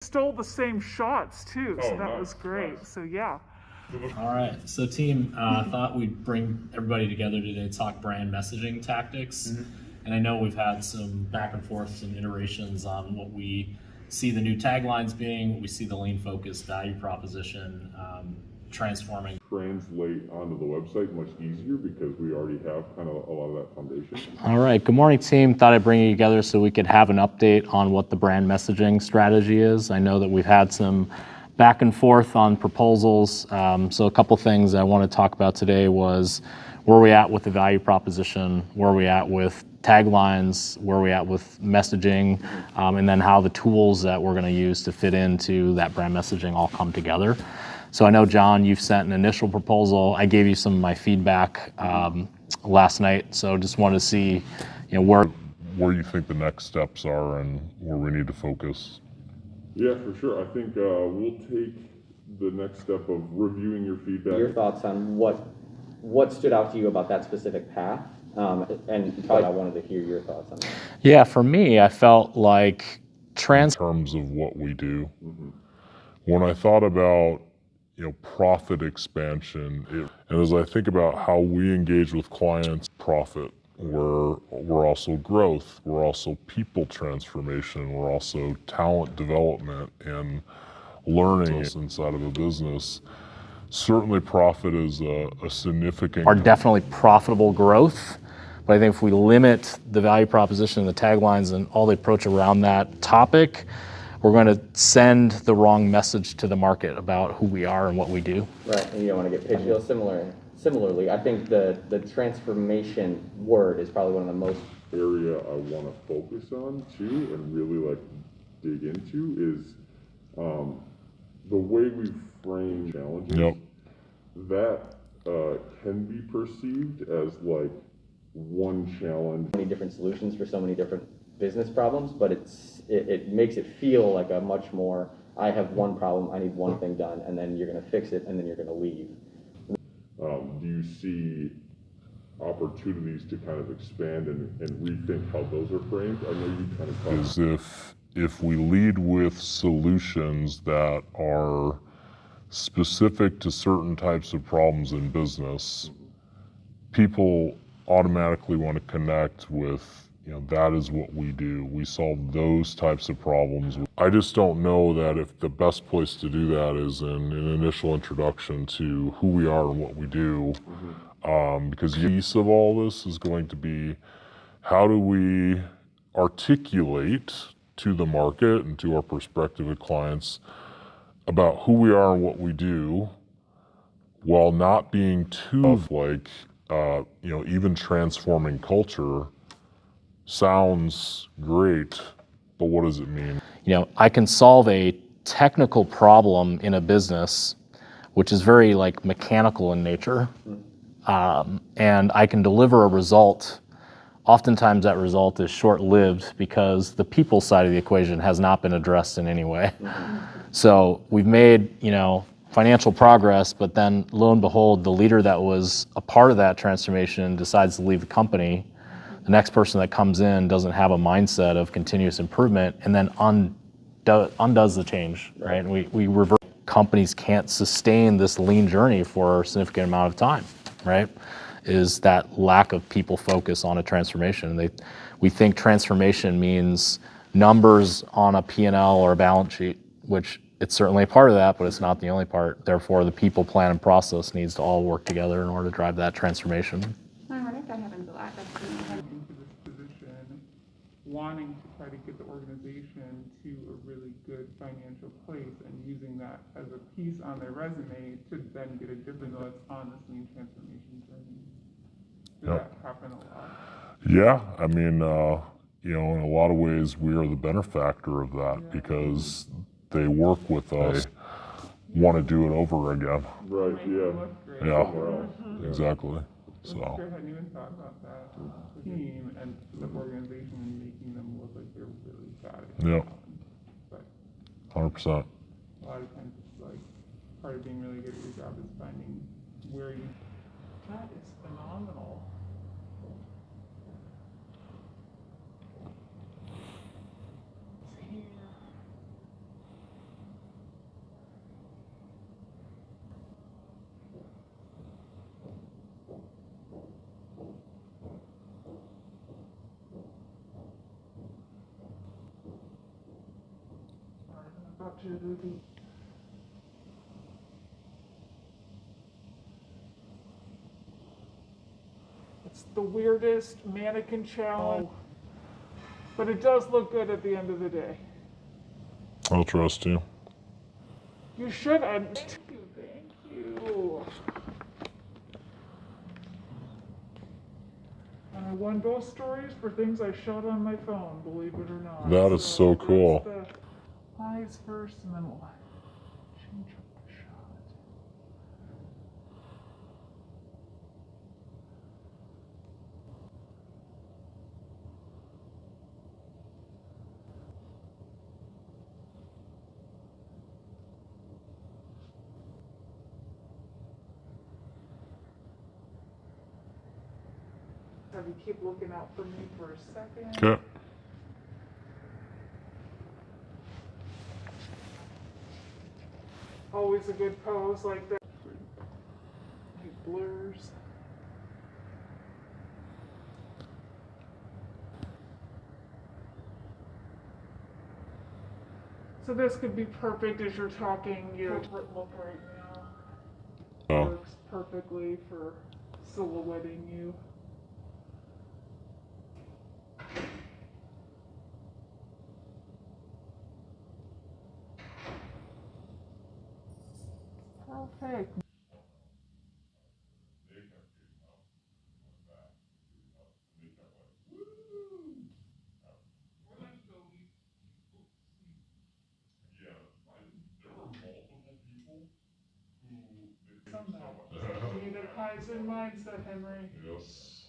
stole the same shots too, so that was great. Nice. So yeah. All right, so team, thought we'd bring everybody together today to talk brand messaging tactics. And I know we've had some back and forth, some iterations on what we see the new taglines being, what we see the lean focused value proposition transforming. Translate onto the website much easier because we already have kind of a lot of that foundation. All right, good morning team. Thought I'd bring you together so we could have an update on what the brand messaging strategy is. I know that we've had some back and forth on proposals. So a couple things I want to talk about today was where are we at with the value proposition, where are we at with taglines, where are we at with messaging, and then how the tools that we're going to use to fit into that brand messaging all come together. So I know, John, you've sent an initial proposal. I gave you some of my feedback last night, so just wanted to see where you think the next steps are and where we need to focus. Yeah, for sure. I think we'll take the next step of reviewing your feedback. Your thoughts on what stood out to you about that specific path, and Todd, I wanted to hear your thoughts on that. Yeah, for me, I felt like in terms of what we do. When I thought about profit expansion, and as I think about how we engage with clients, profit. We're also growth, we're also people transformation, we're also talent development and learning inside of a business. Certainly profit is a significant... Are definitely profitable growth, but I think if we limit the value proposition and the taglines and all the approach around that topic, we're going to send the wrong message to the market about who we are and what we do. Right, and you don't want to get pigeonholed. Similarly, I think the transformation word is probably one of the most area I want to focus on too and really dig into is the way we frame challenges. That can be perceived as one challenge. Many different solutions for so many different business problems, but it makes it feel like a much more, I have one problem, I need one thing done, and then you're going to fix it, and then you're going to leave. Do you see opportunities to kind of expand and rethink how those are framed? I know you kind of talked. Is if we lead with solutions that are specific to certain types of problems in business, people automatically want to connect with, that is what we do. We solve those types of problems. I just don't know that if the best place to do that is in an initial introduction to who we are and what we do, because the piece of all this is going to be how do we articulate to the market and to our prospective clients about who we are and what we do while not being too even transforming culture sounds great, but what does it mean? I can solve a technical problem in a business, which is very mechanical in nature, and I can deliver a result. Oftentimes that result is short-lived because the people side of the equation has not been addressed in any way. So we've made, financial progress, but then lo and behold, the leader that was a part of that transformation decides to leave the company. The next person that comes in doesn't have a mindset of continuous improvement and then undoes the change, right? And we reverse. Companies can't sustain this lean journey for a significant amount of time, right? Is that lack of people focus on a transformation. We think transformation means numbers on a P&L or a balance sheet, which it's certainly a part of that, but it's not the only part. Therefore, the people, plan, and process needs to all work together in order to drive that transformation. Into this position, wanting to try to get the organization to a really good financial place and using that as a piece on their resume to then get a different that's on this lean transformation journey. Does that happen a lot? Yeah, I mean, in a lot of ways, we are the benefactor of that because they work with us, want to do it over again. Right, yeah, exactly. So. Hadn't even thought about that. The team and the organization and making them look like they're really got it. Yeah. But 100%. a lot of times it's part of being really good at your job is finding where you. That is phenomenal. out to the. It's the weirdest mannequin challenge, but it does look good at the end of the day. I'll trust you. You should. Thank you. Thank you. And I won both stories for things I shot on my phone, believe it or not. That is so cool. there's the eyes first, and then we'll change up the shot. Have you keep looking out for me for a second? Okay. Always a good pose like that. It blurs. So this could be perfect as you're talking your look right now. Oh. Works perfectly for silhouetting you. Perfect. You need a Kaizen mindset, Henry. Yes.